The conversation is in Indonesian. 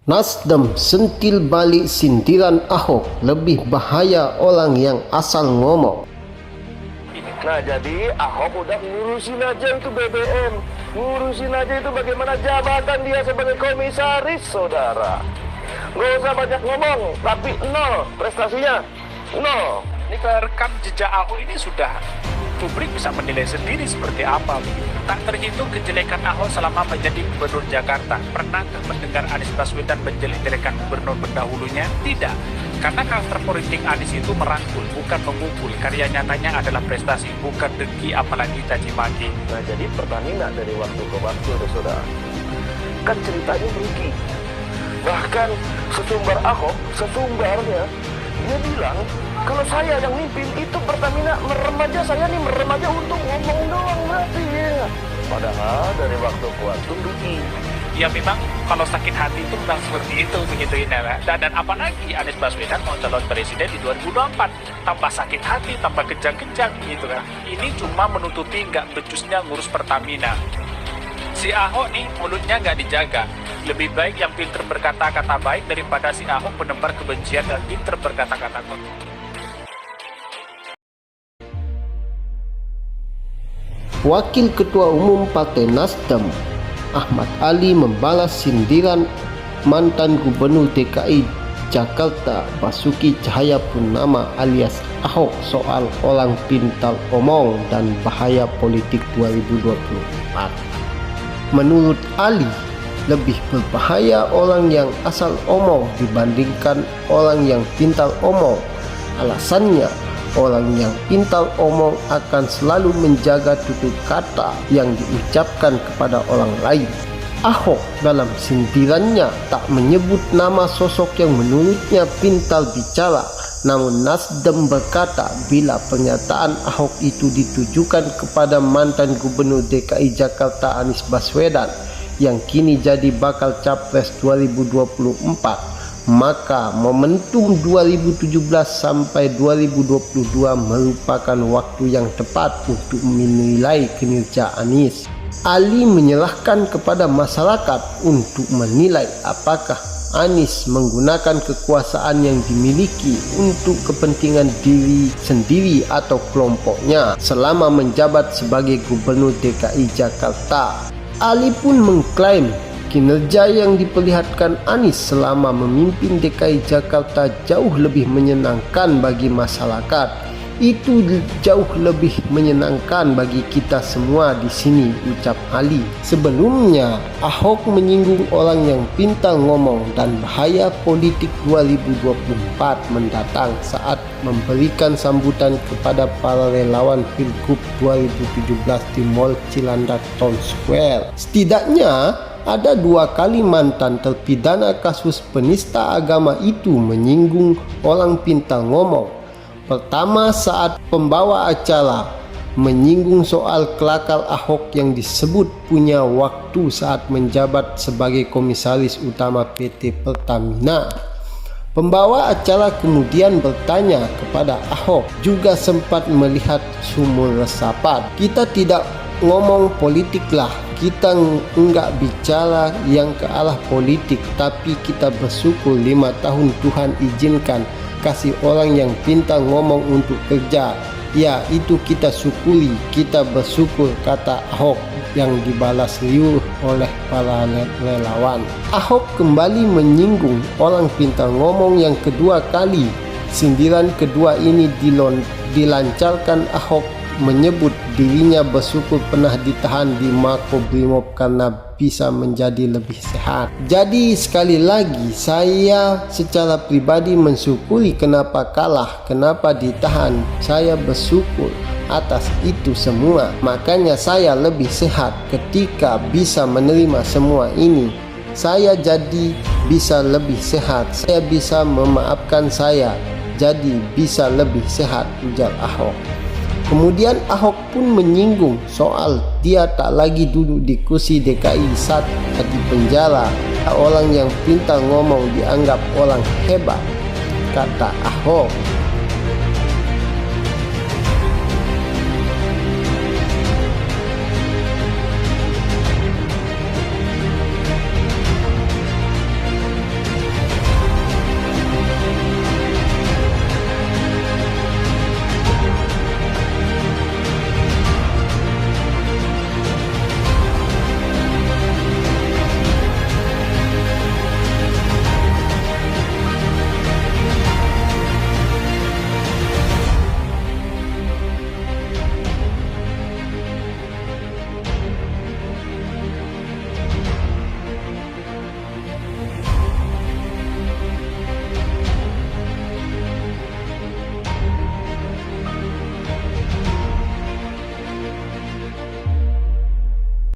Nasdem sentil balik sindiran Ahok, lebih bahaya orang yang asal ngomong. Nah, jadi Ahok udah ngurusin aja itu BBM, ngurusin aja itu bagaimana jabatan dia sebagai komisaris, saudara. Gak usah banyak ngomong, tapi nol prestasinya, nol. Ini rekam jejak Ahok ini sudah publik bisa menilai sendiri seperti apa. Tak terhitung kejelekan Ahok selama menjadi gubernur Jakarta. Pernahkah mendengar Anies Baswedan menjelek-jelekan gubernur pendahulunya? Tidak. Karena karakter politik Anies itu merangkul, bukan memukul. Karya nyatanya adalah prestasi, bukan dengki apalagi caci maki. Nah, jadi Pertamina dari waktu ke waktu, saudara, kan ceritanya rugi. Bahkan sesumbar Ahok, sesumbarnya, dia bilang, kalau saya yang mimpin itu Pertamina meremaja, saya nih meremaja untuk ngomong doang berarti ya. Padahal dari waktu ke waktu rugi. Ya memang kalau sakit hati itu memang seperti itu begitu ya. Dan apalagi Anies Baswedan mau calon presiden di 2024, tambah sakit hati, tambah kejang-kejang gitu kan. Ini cuma menutupi nggak becusnya ngurus Pertamina. Si Ahok nih mulutnya nggak dijaga. Lebih baik yang pinter berkata-kata baik daripada si Ahok penebar kebencian dan pinter berkata-kata kotor. Wakil Ketua Umum Partai Nasdem, Ahmad Ali, membalas sindiran mantan Gubernur DKI Jakarta Basuki Cahayapurnama alias Ahok soal orang pintar omong dan bahaya politik 2024. Menurut Ali, lebih berbahaya orang yang asal omong dibandingkan orang yang pintar omong. Alasannya, orang yang pintar omong akan selalu menjaga tutur kata yang diucapkan kepada orang lain. Ahok dalam sindirannya tak menyebut nama sosok yang menurutnya pintar bicara, namun Nasdem berkata bila pernyataan Ahok itu ditujukan kepada mantan Gubernur DKI Jakarta Anies Baswedan yang kini jadi bakal Capres 2024, maka momentum 2017 sampai 2022 merupakan waktu yang tepat untuk menilai kinerja Anies. Ali menyerahkan kepada masyarakat untuk menilai apakah Anies menggunakan kekuasaan yang dimiliki untuk kepentingan diri sendiri atau kelompoknya selama menjabat sebagai Gubernur DKI Jakarta. Ali pun mengklaim kinerja yang diperlihatkan Anies selama memimpin DKI Jakarta jauh lebih menyenangkan bagi masyarakat. Itu jauh lebih menyenangkan bagi kita semua di sini, ucap Ali. Sebelumnya, Ahok menyinggung orang yang pintar ngomong dan bahaya politik 2024 mendatang saat memberikan sambutan kepada para relawan Pilgub 2017 di Mall Cilandak Town Square. Setidaknya ada 2 kali mantan terpidana kasus penista agama itu menyinggung orang pintar ngomong. Pertama saat pembawa acara menyinggung soal kelakar Ahok yang disebut punya waktu saat menjabat sebagai komisaris utama PT Pertamina. Pembawa acara kemudian bertanya kepada Ahok, juga sempat melihat sumur resapan. Kita tidak ngomong politik lah, kita enggak bicara yang ke arah politik, tapi kita bersyukur 5 tahun Tuhan izinkan kasih orang yang pintar ngomong untuk kerja. Ya, itu kita syukuri, kita bersyukur, kata Ahok yang dibalas riuh oleh para relawan. Ahok kembali menyinggung orang pintar ngomong yang kedua kali. Sindiran kedua ini dilancarkan Ahok menyebut dirinya bersyukur pernah ditahan di Makobrimob karena bisa menjadi lebih sehat. Jadi sekali lagi saya secara pribadi mensyukuri kenapa kalah, kenapa ditahan. Saya bersyukur atas itu semua. Makanya saya lebih sehat ketika bisa menerima semua ini. Saya jadi bisa lebih sehat. Saya bisa memaafkan saya, jadi bisa lebih sehat, ujar Ahok. Kemudian Ahok pun menyinggung soal dia tak lagi duduk di kursi DKI saat di penjara. Orang yang pintar ngomong dianggap orang hebat, kata Ahok.